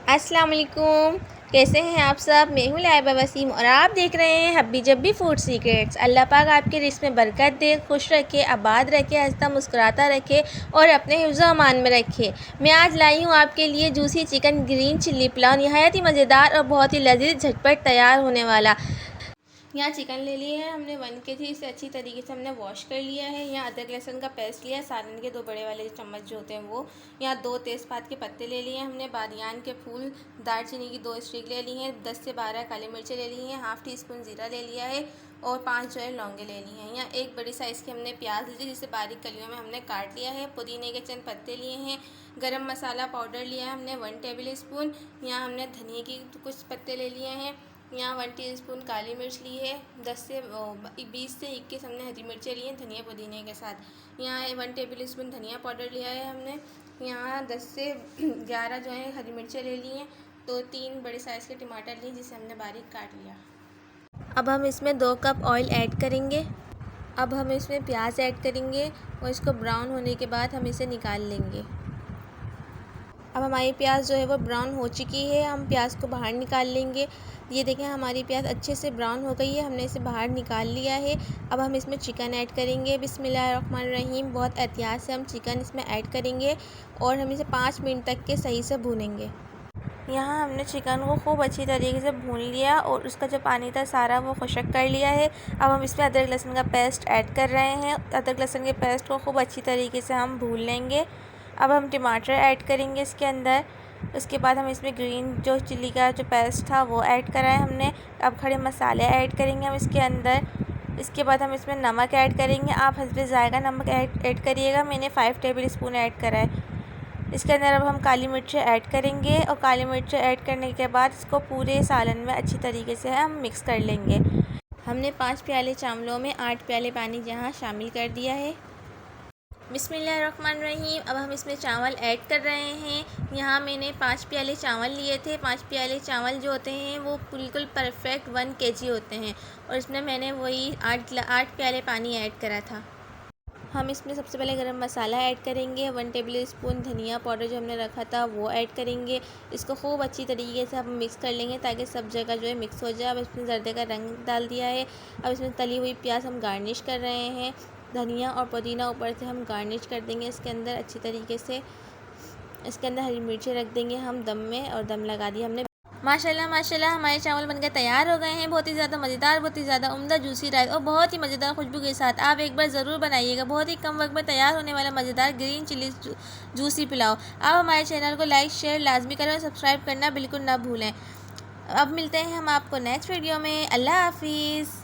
अस्सलाम वालेकुम। कैसे हैं आप सब। मैं हूँ लाइबा वसीम और आप देख रहे हैं हब्बी जब्बी फूड सीक्रेट्स। अल्लाह पाक आपके रिस्क में बरकत दे, खुश रखे, आबाद रखे, हंसता मुस्कुराता रखे और अपने हिफ्ज़ अमान में रखे। मैं आज लाई हूँ आपके लिए juicy chicken green chilli pulao, नहायत ही मज़ेदार और बहुत ही लजीज झटपट तैयार होने वाला। यहाँ चिकन ले लिया है हमने 1 kg। इसे अच्छी तरीके से हमने वॉश कर लिया है। यहाँ अदरक लहसुन का पेस्ट लिया है, सालन के 2 बड़े वाले चम्मच जो होते हैं वो। यहाँ 2 तेज़पात के पत्ते ले लिए हैं हमने, बादियान के फूल, दालचीनी की 2 स्टिक ले ली हैं, 10 से 12 काली मिर्चें ले ली हैं, हाफ़ टी स्पून ज़ीरा ले लिया है और 5 जो है लौंगे ले ली हैं। यहाँ एक बड़ी साइज़ की हमने प्याज ली जिसे बारीक कलियों में हमने काट लिया है। पुदीने के चंद पत्ते लिए हैं। गरम मसाला पाउडर लिया है हमने 1 टेबल स्पून। यहाँ हमने धनिया की कुछ पत्ते ले लिए हैं। यहाँ 1 टीस्पून काली मिर्च ली है। 20 से 21 हमने हरी मिर्चें ली हैं धनिया पुदीने के साथ। यहाँ 1 टेबल स्पून धनिया पाउडर लिया है हमने। यहाँ 10 से 11 जो है हरी मिर्चें ले ली हैं। 3 बड़े साइज़ के टमाटर लिए जिसे हमने बारीक काट लिया। अब हम इसमें 2 कप ऑयल ऐड करेंगे। अब हम इसमें प्याज ऐड करेंगे और इसको ब्राउन होने के बाद हम इसे निकाल लेंगे। अब हमारी प्याज जो है वो ब्राउन हो चुकी है, हम प्याज को बाहर निकाल लेंगे। ये देखें हमारी प्याज अच्छे से ब्राउन हो गई है, हमने इसे बाहर निकाल लिया है। अब हम इसमें चिकन ऐड करेंगे। बिस्मिल्लाहिर्रहमानिर्रहीम। बहुत एहतियात से हम चिकन इसमें ऐड करेंगे और हम इसे 5 मिनट तक के सही से भूनेंगे। यहाँ हमने चिकन को खूब अच्छी तरीके से भून लिया और उसका जो पानी था सारा वो खुशक कर लिया है। अब हम इसमें अदरक लहसुन का पेस्ट ऐड कर रहे हैं। अदरक लहसुन के पेस्ट को खूब अच्छी तरीके से हम भून लेंगे। अब हम टमाटर ऐड करेंगे इसके अंदर। उसके बाद हम इसमें ग्रीन जो चिल्ली का जो पेस्ट था वो ऐड करा है हमने। अब खड़े मसाले ऐड करेंगे हम इसके अंदर। इसके बाद हम इसमें नमक ऐड करेंगे। आप हस्बे ज़ायक़ा नमक ऐड करिएगा, मैंने 5 टेबल स्पून ऐड करा है। इसके अंदर अब हम काली मिर्चें ऐड करेंगे और काली मिर्चें ऐड करने के बाद इसको पूरे सालन में अच्छी तरीके से हम मिक्स कर लेंगे। हमने 5 प्याले चावलों में 8 प्याले पानी यहाँ शामिल कर दिया है। बिस्मिल्लाहिर्रहमानिर्रहीम। अब हम इसमें चावल ऐड कर रहे हैं। यहाँ मैंने 5 प्याले चावल लिए थे। 5 प्याले चावल जो होते हैं वो बिल्कुल परफेक्ट 1 kg होते हैं और इसमें मैंने वही 8 प्याले पानी ऐड करा था। हम इसमें सबसे पहले गरम मसाला ऐड करेंगे। 1 टेबल स्पून धनिया पाउडर जो हमने रखा था वो ऐड करेंगे। इसको खूब अच्छी तरीके से हम मिक्स कर लेंगे ताकि सब जगह जो है मिक्स हो जाए। अब इसमें जर्दे का रंग डाल दिया है। अब इसमें तली हुई प्याज हम गार्निश कर रहे हैं। धनिया और पुदीना ऊपर से हम गार्निश कर देंगे इसके अंदर अच्छी तरीके से। इसके अंदर हरी मिर्ची रख देंगे हम दम में और दम लगा दिया हमने। माशाल्लाह माशाल्लाह हमारे चावल बनकर तैयार हो गए हैं। बहुत ही ज़्यादा मज़ेदार, बहुत ही ज़्यादा उम्दा जूसी राइस और बहुत ही मज़ेदार खुशबू के साथ। आप एक बार ज़रूर बनाइएगा। बहुत ही कम वक्त में तैयार होने वाला मज़ेदार ग्रीन चिल्ली जूसी पुलाव। आप हमारे चैनल को लाइक शेयर लाजमी करें और सब्सक्राइब करना बिल्कुल ना भूलें। अब मिलते हैं हम आपको नेक्स्ट वीडियो में। अल्लाह हाफिज़।